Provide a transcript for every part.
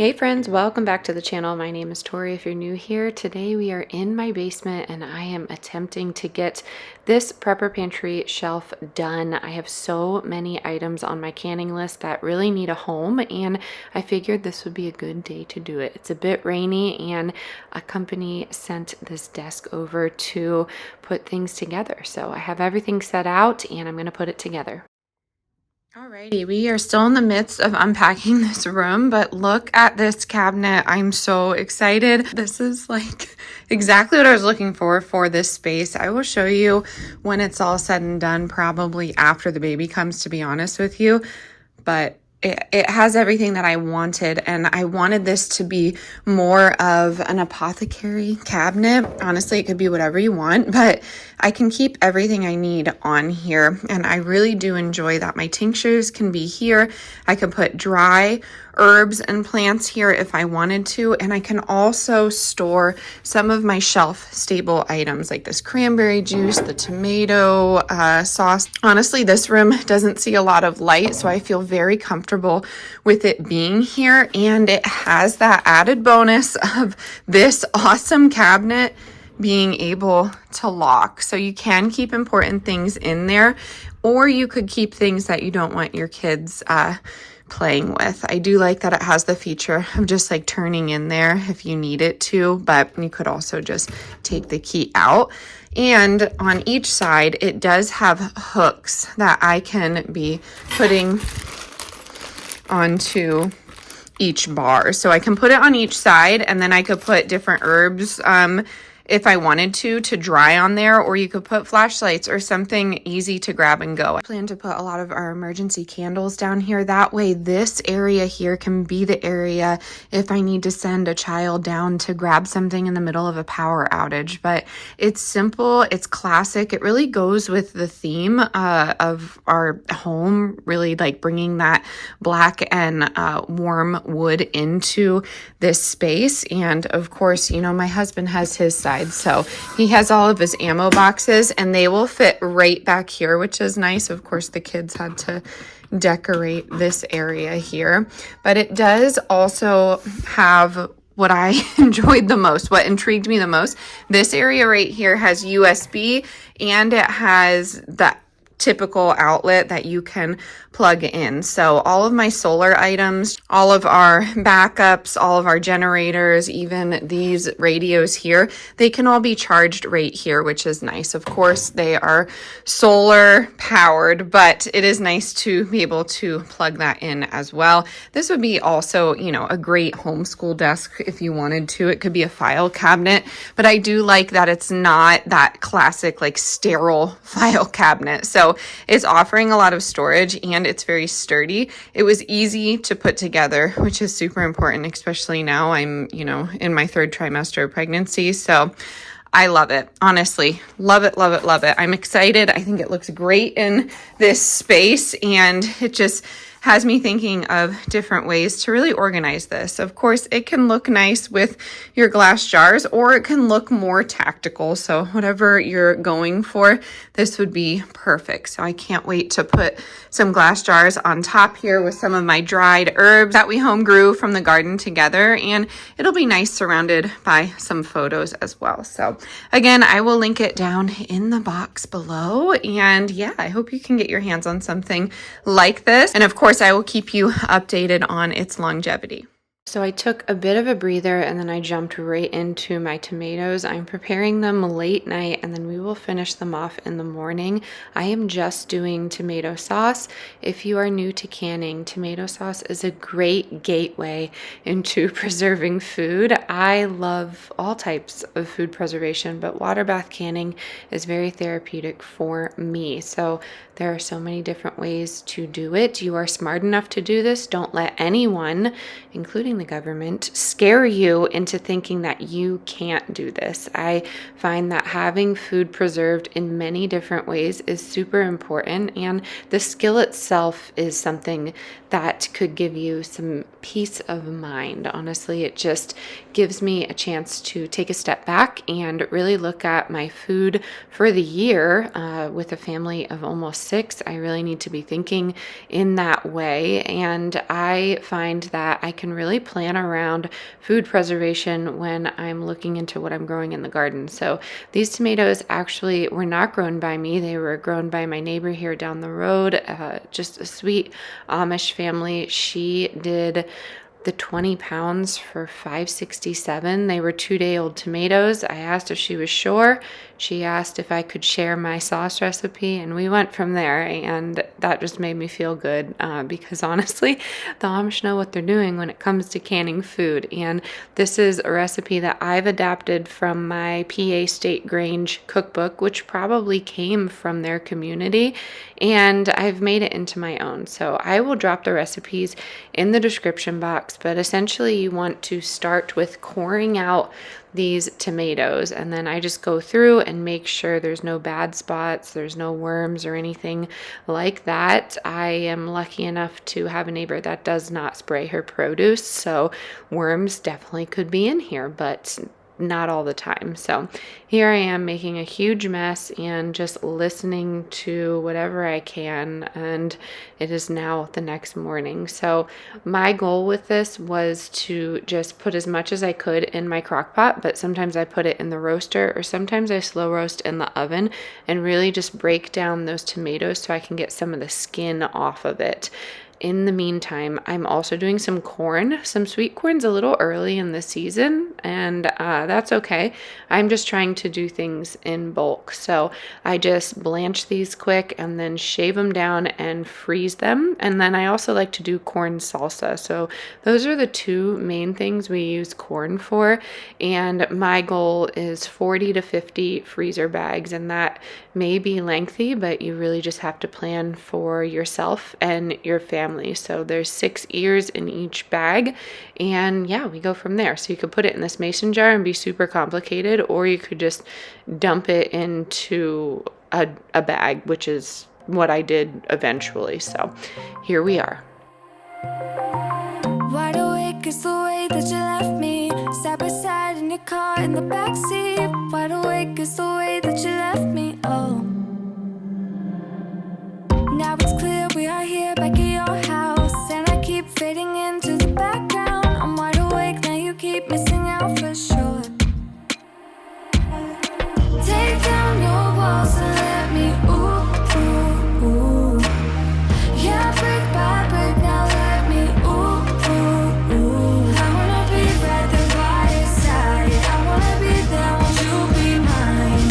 Hey friends, welcome back to the channel. My name is Tori. If you're new here, today we are in my basement and I am attempting to get this prepper pantry shelf done. I have so many items on my canning list that really need a home, and I figured this would be a good day to do it. It's a bit rainy and a company sent this desk over to put things together. So I have everything set out and I'm going to put it together. Alrighty, we are still in the midst of unpacking this room, but look at this cabinet. I'm so excited. This is like exactly what I was looking for this space. I will show you when it's all said and done, probably after the baby comes, to be honest with you. But it has everything that I wanted, and I wanted this to be more of an apothecary cabinet. Honestly, it could be whatever you want, but I can keep everything I need on here, and I really do enjoy that. My tinctures can be here. I can put dry herbs and plants here if I wanted to, and I can also store some of my shelf stable items like this cranberry juice, the tomato sauce. Honestly, this room doesn't see a lot of light, so I feel very comfortable with it being here, and it has that added bonus of this awesome cabinet being able to lock. So you can keep important things in there, or you could keep things that you don't want your kids playing with. I do like that it has the feature of just like turning in there if you need it to, but you could also just take the key out. And on each side, it does have hooks that I can be putting onto each bar. So I can put it on each side, and then I could put different herbs if I wanted to dry on there, or you could put flashlights or something easy to grab and go. I plan to put a lot of our emergency candles down here. That way this area here can be the area if I need to send a child down to grab something in the middle of a power outage. But it's simple, it's classic. It really goes with the theme of our home, really like bringing that black and warm wood into this space. And of course, you know, my husband has his side. So he has all of his ammo boxes, and they will fit right back here, which is nice. Of course, the kids had to decorate this area here, but it does also have what I enjoyed the most, what intrigued me the most. This area right here has USB, and it has that typical outlet that you can plug in. So all of my solar items, all of our backups, all of our generators, even these radios here, they can all be charged right here, which is nice. Of course, they are solar powered, but it is nice to be able to plug that in as well. This would be also, you know, a great homeschool desk if you wanted to. It could be a file cabinet, but I do like that it's not that classic like sterile file cabinet. So it's offering a lot of storage, and it's very sturdy. It was easy to put together, which is super important, especially now I'm, you know, in my third trimester of pregnancy. So I love it. Honestly, love it, love it, love it. I'm excited. I think it looks great in this space, and it just has me thinking of different ways to really organize this. Of course, it can look nice with your glass jars, or it can look more tactical. So whatever you're going for, this would be perfect. So I can't wait to put some glass jars on top here with some of my dried herbs that we home grew from the garden together, and it'll be nice surrounded by some photos as well. So again, I will link it down in the box below, and yeah, I hope you can get your hands on something like this. And of course, I will keep you updated on its longevity. So I took a bit of a breather, and then I jumped right into my tomatoes. I'm preparing them late night, and then we will finish them off in the morning. I am just doing tomato sauce. If you are new to canning, tomato sauce is a great gateway into preserving food. I love all types of food preservation, but water bath canning is very therapeutic for me. So there are so many different ways to do it. You are smart enough to do this. Don't let anyone, including the government, scare you into thinking that you can't do this. I find that having food preserved in many different ways is super important, and the skill itself is something that could give you some peace of mind. Honestly, it just gives me a chance to take a step back and really look at my food for the year with a family of almost 6, I really need to be thinking in that way. And I find that I can really plan around food preservation when I'm looking into what I'm growing in the garden. So these tomatoes actually were not grown by me. They were grown by my neighbor here down the road, just a sweet Amish family. She did the 20 pounds for $5.67. They were 2-day-old tomatoes. I asked if she was sure. She asked if I could share my sauce recipe, and we went from there. And that just made me feel good because honestly, the Amish know what they're doing when it comes to canning food. And this is a recipe that I've adapted from my PA State Grange cookbook, which probably came from their community, and I've made it into my own. So I will drop the recipes in the description box, but essentially you want to start with coring out these tomatoes, and then I just go through and make sure there's no bad spots, there's no worms or anything like that. I am lucky enough to have a neighbor that does not spray her produce, so worms definitely could be in here, but not all the time. So here I am making a huge mess and just listening to whatever I can, and it is now the next morning. So my goal with this was to just put as much as I could in my crock pot, but sometimes I put it in the roaster or sometimes I slow roast in the oven and really just break down those tomatoes so I can get some of the skin off of it. In the meantime, I'm also doing some corn. Some sweet corn's a little early in the season, and that's okay. I'm just trying to do things in bulk. So I just blanch these quick and then shave them down and freeze them. And then I also like to do corn salsa. So those are the two main things we use corn for. And my goal is 40 to 50 freezer bags, and that may be lengthy, but you really just have to plan for yourself and your family. So there's 6 ears in each bag, and yeah, we go from there. So you could put it in this mason jar and be super complicated, or you could just dump it into a bag, which is what I did eventually. So here we are. Wide awake is the way that you left me, side by side in your car in the backseat. Wide awake is the way that you left me, oh. Now it's clear we are here back at your house, and I keep fading into the background. I'm wide awake, now you keep missing out for sure. Take down your walls and let me, ooh, ooh, ooh. Yeah, brick by brick, now let me, ooh, ooh, ooh. I wanna be right there by your side, I wanna be there, won't you be mine?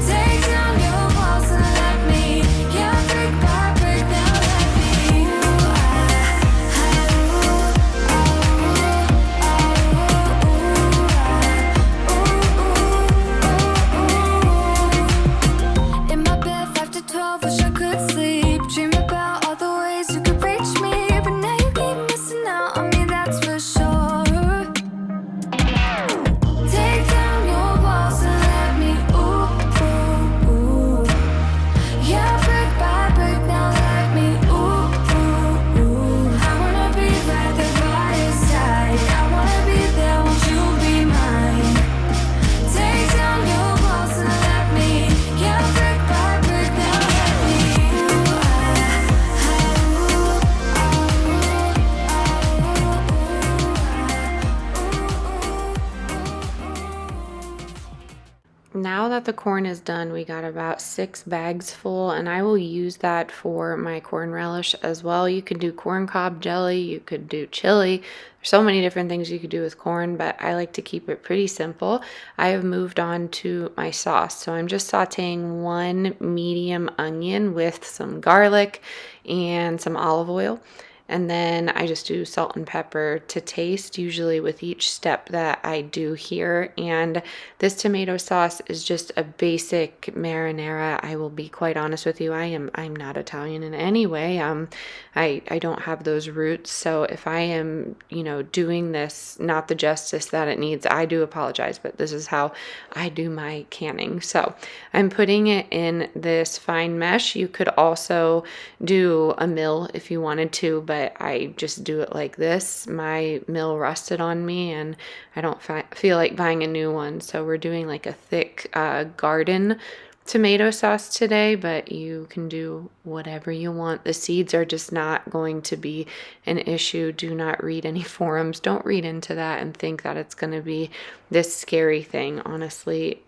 Take down your walls and let me, yeah, brick by brick, now let me, ooh, in my bed 5 to 12, wish I could sleep. Dream about all the ways you could reach me, but now you keep missing out on me, that's for sure. Take down your walls and let me, ooh, ooh, ooh. Yeah, brick by brick, now let me, ooh, ooh, ooh. I wanna be right there by your side, I wanna be there, won't you be mine? Take down your walls and let me, yeah, brick by brick, now let me, ooh, Now that the corn is done, we got about 6 bags full, and I will use that for my corn relish as well. You could do corn cob jelly, you could do chili. There's so many different things you could do with corn, but I like to keep it pretty simple. I have moved on to my sauce. So I'm just sauteing 1 medium onion with some garlic and some olive oil. And then I just do salt and pepper to taste, usually with each step that I do here. And this tomato sauce is just a basic marinara. I will be quite honest with you. I'm not Italian in any way. I don't have those roots. So if I am, doing this not the justice that it needs, I do apologize, but this is how I do my canning. So I'm putting it in this fine mesh. You could also do a mill if you wanted to, but I just do it like this. My mill rusted on me and I don't feel like buying a new one. So we're doing like a thick garden tomato sauce today, but you can do whatever you want. The seeds are just not going to be an issue. Do not read any forums. Don't read into that and think that it's going to be this scary thing. Honestly,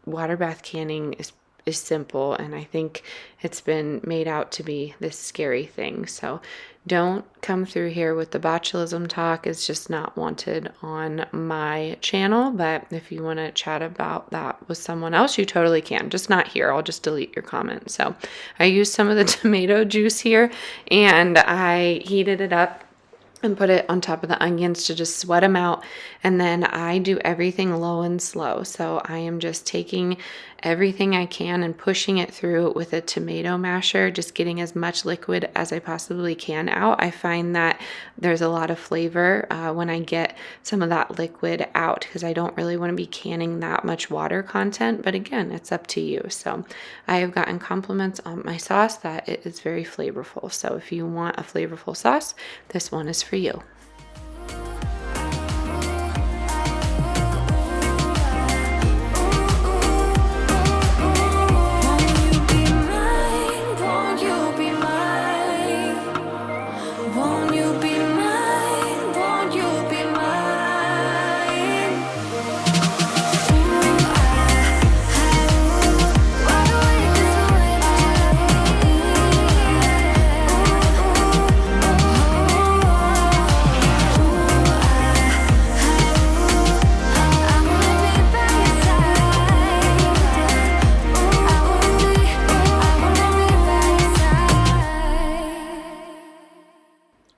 water bath canning is simple, and I think it's been made out to be this scary thing. So don't come through here with the botulism talk. It's just not wanted on my channel. But if you want to chat about that with someone else, you totally can. Just not here. I'll just delete your comment. So I used some of the tomato juice here, and I heated it up and put it on top of the onions to just sweat them out. And then I do everything low and slow. So I am just taking everything I can and pushing it through with a tomato masher, just getting as much liquid as I possibly can out. I find that there's a lot of flavor when I get some of that liquid out, because I don't really want to be canning that much water content. But again, it's up to you. So I have gotten compliments on my sauce that it is very flavorful. So if you want a flavorful sauce, this one is for you.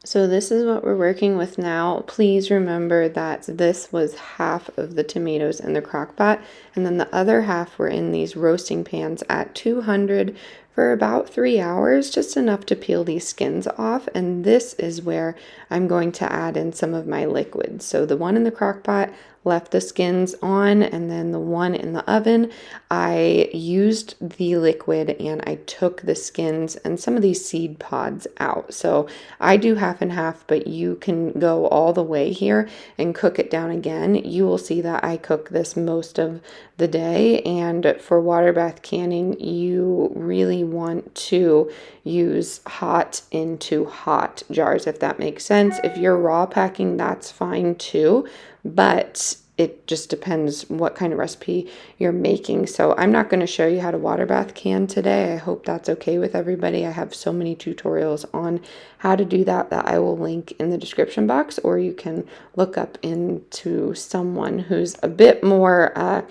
So this is what we're working with now. Please remember that this was half of the tomatoes in the crock pot, and then the other half were in these roasting pans at 200 for about 3 hours, just enough to peel these skins off. And this is where I'm going to add in some of my liquids. So the one in the crock pot left the skins on, and then the one in the oven, I used the liquid and I took the skins and some of these seed pods out. So I do half and half, but you can go all the way here and cook it down again. You will see that I cook this most of the day, and for water bath canning, you really want to use hot into hot jars, if that makes sense. If you're raw packing, that's fine too, but it just depends what kind of recipe you're making. So I'm not going to show you how to water bath can today. I hope that's okay with everybody. I have so many tutorials on how to do that I will link in the description box, or you can look up into someone who's a bit more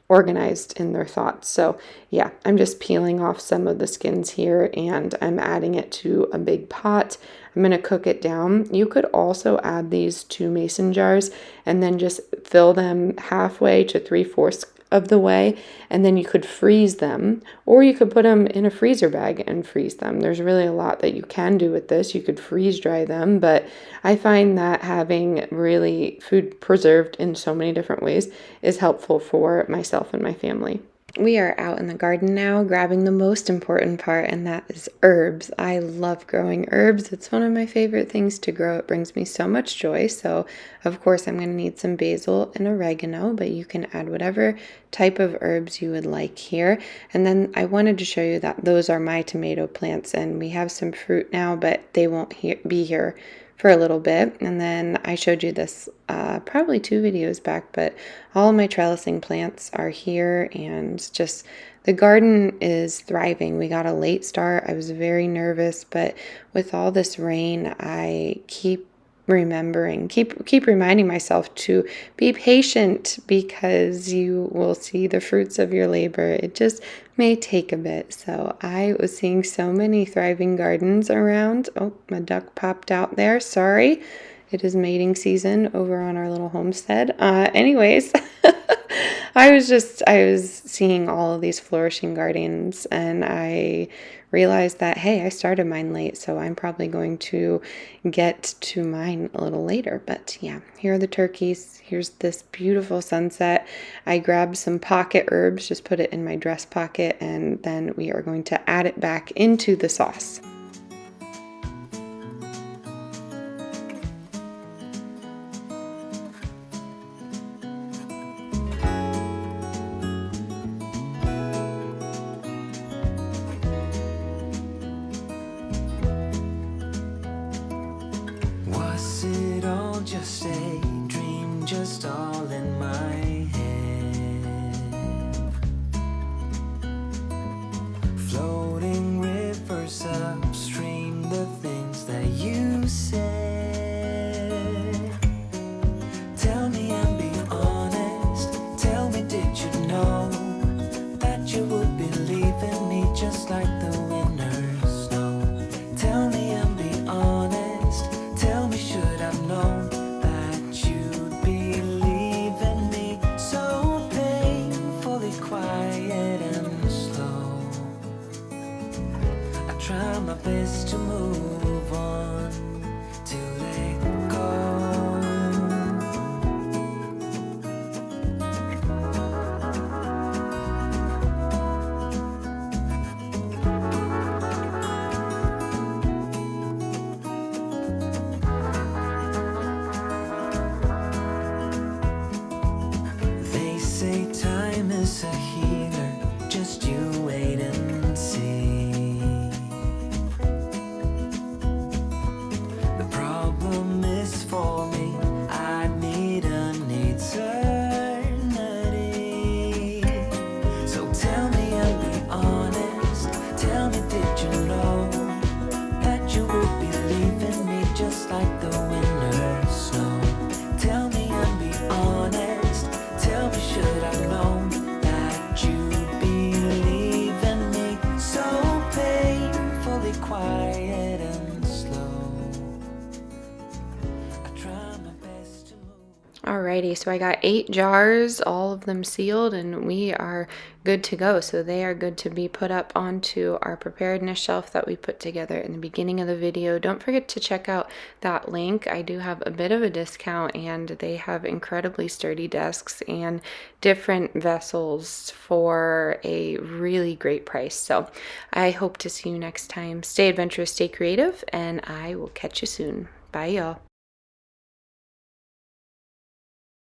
organized in their thoughts. So yeah, I'm just peeling off some of the skins here and I'm adding it to a big pot. I'm going to cook it down. You could also add these to mason jars and then just fill them halfway to 3/4 of the way, and then you could freeze them, or you could put them in a freezer bag and freeze them. There's really a lot that you can do with this. You could freeze dry them, but I find that having really food preserved in so many different ways is helpful for myself and my family. We are out in the garden now, grabbing the most important part, and that is herbs. I love growing herbs. It's one of my favorite things to grow. It brings me so much joy. So, of course, I'm going to need some basil and oregano, but you can add whatever type of herbs you would like here. And then I wanted to show you that those are my tomato plants, and we have some fruit now, but they won't be here for a little bit. And then I showed you this probably 2 videos back, but all of my trellising plants are here, and just the garden is thriving. We got a late start. I was very nervous, but with all this rain, I keep reminding myself to be patient, because you will see the fruits of your labor. It just may take a bit. So I was seeing so many thriving gardens around. Oh, my duck popped out there. Sorry. It is mating season over on our little homestead. Anyways, I was seeing all of these flourishing gardens, and I realized that, hey, I started mine late, so I'm probably going to get to mine a little later. But yeah, here are the turkeys. Here's this beautiful sunset. I grabbed some pocket herbs, just put it in my dress pocket, and then we are going to add it back into the sauce. Was it all just a dream, just all in my head? Floating rivers upstream, the things that you said. Tell me and be honest, tell me, did you know that you would believe in me just like the winter's snow? Tell me and be honest, tell me, should I've known that you'd believe in me? So painfully quiet and slow, I try my best to move on, to let go. They say time is a healer, just you wait and see. The problem is for me, I need an eternity. So tell me and be honest, tell me, did you know that you would believe in me just like the winter snow? Tell me and be honest, tell me, should I've known that you'd believe in me? So painfully quiet and slow, I try my best to move. Alrighty, so I got 8 jars, all of them sealed, and we are good to go. So they are good to be put up onto our preparedness shelf that we put together in the beginning of the video. Don't forget to check out that link. I do have a bit of a discount, and they have incredibly sturdy desks and different vessels for a really great price. So I hope to see you next time. Stay adventurous, stay creative, and I will catch you soon. Bye, y'all.